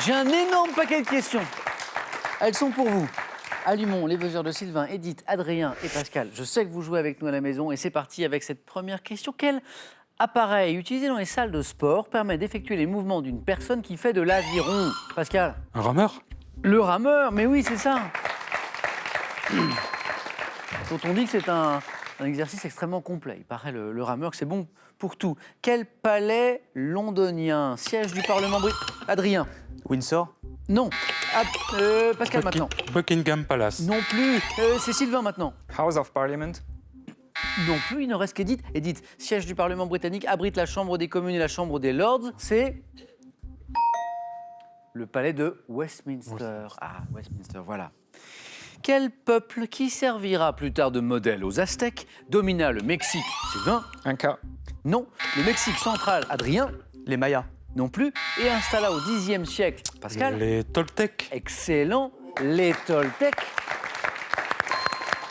J'ai un énorme paquet de questions. Elles sont pour vous. Allumons les buzzers de Sylvain, Edith, Adrien et Pascal. Je sais que vous jouez avec nous à la maison et c'est parti avec cette première question. Quel appareil utilisé dans les salles de sport permet d'effectuer les mouvements d'une personne qui fait de l'aviron? Pascal? Un rameur? Le rameur, mais oui, c'est ça. Dont on dit que c'est un exercice extrêmement complet. Il paraît le rameur que c'est bon pour tout. Quel palais londonien, siège du Parlement britannique? Adrien? Windsor? Non. Pascal maintenant. Buckingham Palace. Non plus. C'est Sylvain maintenant. House of Parliament? Non plus, il ne reste qu'Edith. Edith, siège du Parlement britannique, abrite la Chambre des communes et la Chambre des Lords. C'est le palais de Westminster. Ah, Westminster, voilà. Quel peuple qui servira plus tard de modèle aux Aztèques domina le Mexique? Sylvain? Inca? Non. Le Mexique central? Adrien? Les Mayas? Non plus. Et installa au Xe siècle? Pascal? Les Toltecs. Excellent. Les Toltecs.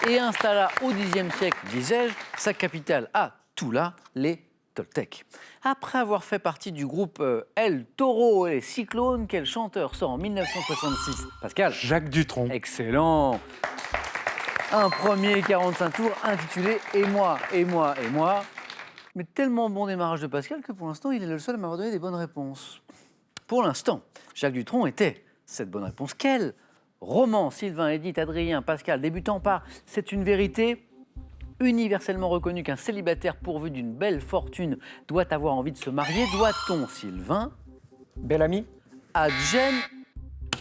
Et installa au Xe siècle, disais-je, sa capitale à Tula, les Toltecs. Après avoir fait partie du groupe El Toro et les Cyclones, quel chanteur sort en 1966? Pascal? Jacques Dutronc. Excellent. Un premier 45 tours intitulé « Et moi, et moi, et moi ». Mais tellement bon démarrage de Pascal que pour l'instant, il est le seul à m'avoir donné des bonnes réponses. Pour l'instant, Jacques Dutronc était cette bonne réponse. Quel roman, Sylvain, Edith, Adrien, Pascal, débutant par « C'est une vérité » universellement reconnu qu'un célibataire pourvu d'une belle fortune doit avoir envie de se marier, doit-on, Sylvain, Bellamy? à Jane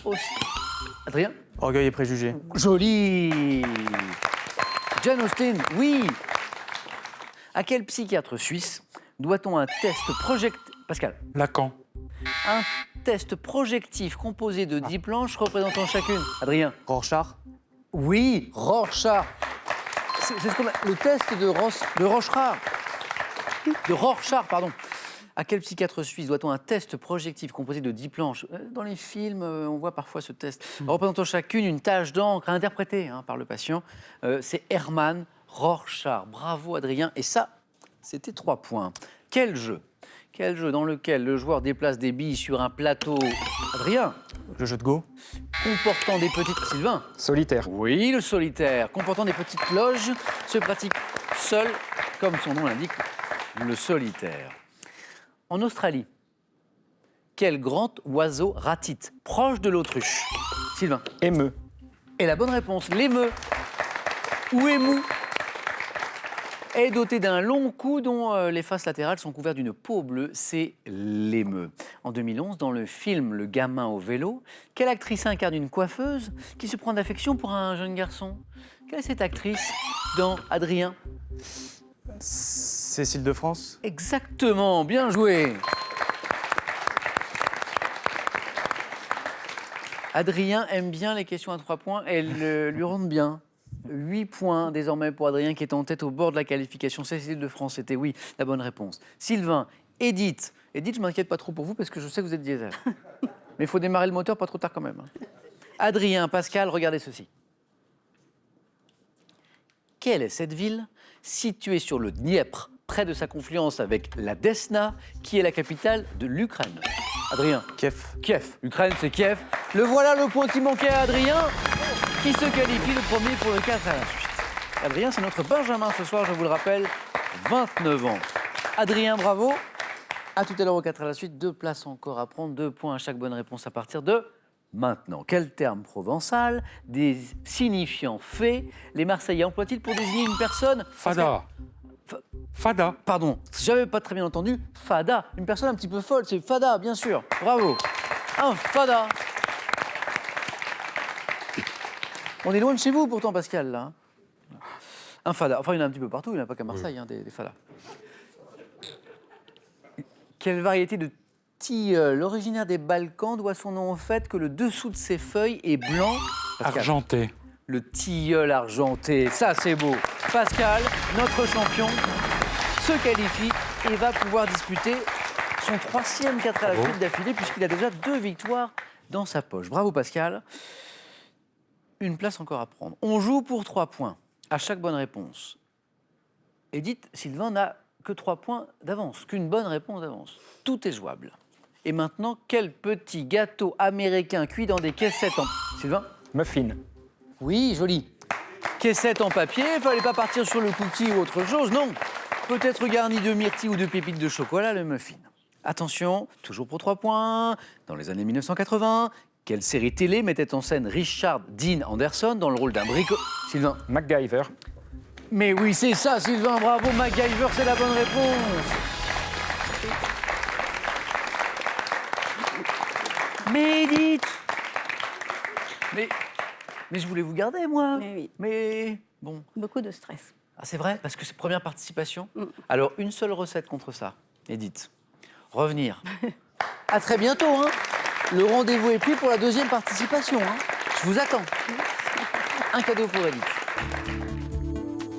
Austen? Adrien? Orgueil et préjugés? Joli. Jane Austen, oui. À quel psychiatre suisse doit-on un test Pascal? Lacan. Un test projectif composé de 10 planches représentant chacune. Adrien? Rorschach? Oui, Rorschach. C'est ce qu'on a, le test de Rorschach. De Rorschach, pardon. À quel psychiatre suisse doit-on un test projectif composé de 10 planches? Dans les films, on voit parfois ce test. Représentant chacune une tache d'encre à interpréter par le patient. C'est Hermann Rorschach. Bravo, Adrien. Et ça, c'était 3 points. Quel jeu? Quel jeu dans lequel le joueur déplace des billes sur un plateau? Adrien? Le jeu de Go? Comportant des petites... Sylvain? Solitaire? Oui, le solitaire. Comportant des petites loges, se pratique seul, comme son nom l'indique, le solitaire. En Australie, quel grand oiseau ratite, proche de l'autruche? Sylvain? Émeu? Et la bonne réponse, l'émeu, ou émou, est doté d'un long cou dont les faces latérales sont couvertes d'une peau bleue, c'est l'émeu. En 2011, dans le film Le gamin au vélo, quelle actrice incarne une coiffeuse qui se prend d'affection pour un jeune garçon? Quelle est cette actrice dans Adrien? Cécile de France? Exactement, bien joué. Adrien aime bien les questions à 3 points et elles lui rendent bien. 8 points désormais pour Adrien qui est en tête au bord de la qualification. Cécile de France, c'était oui, la bonne réponse. Sylvain, Edith. Edith, je ne m'inquiète pas trop pour vous parce que je sais que vous êtes diesel. Mais il faut démarrer le moteur pas trop tard quand même. Adrien, Pascal, regardez ceci. Quelle est cette ville située sur le Dniepr, près de sa confluence avec la Desna, qui est la capitale de l'Ukraine? Adrien? Kiev? Kiev. Ukraine, c'est Kiev. Le voilà le point qui manquait à Adrien, qui se qualifie le premier pour le 4 à la suite. Adrien, c'est notre Benjamin ce soir, je vous le rappelle, 29 ans. Adrien, bravo. À tout à l'heure au 4 à la suite, 2 places encore à prendre, 2 points à chaque bonne réponse à partir de maintenant. Quel terme provençal, des signifiants faits, les Marseillais emploient-ils pour désigner une personne? Fada. Fada. Pardon, j'avais pas très bien entendu. Fada, une personne un petit peu folle, c'est Fada, bien sûr. Bravo. Un Fada. On est loin de chez vous pourtant, Pascal, là. Un Fada. Enfin, il y en a un petit peu partout, il n'y en a pas qu'à Marseille, des Fadas. Quelle variété de tilleul originaire des Balkans doit son nom au fait que le dessous de ses feuilles est blanc? Pascal. Argenté. Le tilleul argenté, ça c'est beau. Pascal, notre champion, se qualifie et va pouvoir disputer son 3e 4 à la suite d'affilée puisqu'il a déjà 2 victoires dans sa poche. Bravo Pascal. Une place encore à prendre. On joue pour 3 points à chaque bonne réponse. Edith, Sylvain n'a que 3 points d'avance, qu'une bonne réponse d'avance. Tout est jouable. Et maintenant, quel petit gâteau américain cuit dans des caissettes en... Sylvain? Muffin. Oui, joli. Caissettes en papier, fallait pas partir sur le cookie ou autre chose, non. Peut-être garni de myrtille ou de pépites de chocolat, le muffin. Attention, toujours pour 3 points. Dans les années 1980, quelle série télé mettait en scène Richard Dean Anderson dans le rôle d'un brico... Sylvain? MacGyver. Mais oui, c'est ça, Sylvain, bravo, MacGyver, c'est la bonne réponse. Mais dites... Mais je voulais vous garder, moi. Mais oui. Mais bon... Beaucoup de stress. Ah, c'est vrai? Parce que c'est première participation. Alors, une seule recette contre ça. Edith, revenir. À très bientôt, hein. Le rendez-vous est pris pour la deuxième participation, hein. Je vous attends. Un cadeau pour Edith.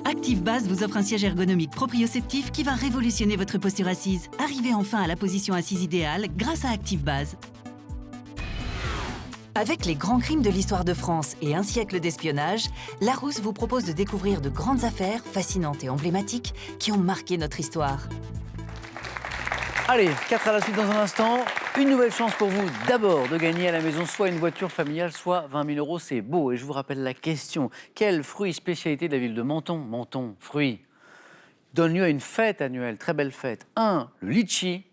Active Base vous offre un siège ergonomique proprioceptif qui va révolutionner votre posture assise. Arrivez enfin à la position assise idéale grâce à Active Base. Avec les grands crimes de l'histoire de France et un siècle d'espionnage, Larousse vous propose de découvrir de grandes affaires fascinantes et emblématiques qui ont marqué notre histoire. Allez, 4 à la suite dans un instant. Une nouvelle chance pour vous, d'abord, de gagner à la maison soit une voiture familiale, soit 20 000 €. C'est beau. Et je vous rappelle la question. Quel fruit spécialité de la ville de Menton, Menton, fruit, donne lieu à une fête annuelle, très belle fête? 1, le litchi.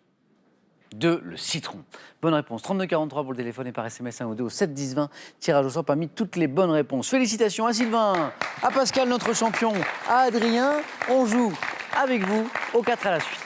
2, le citron. Bonne réponse. 3243 pour le téléphone et par SMS 1 ou 2 au 7 10 20. Tirage au sort parmi toutes les bonnes réponses. Félicitations à Sylvain, à Pascal, notre champion, à Adrien. On joue avec vous au 4 à la suite.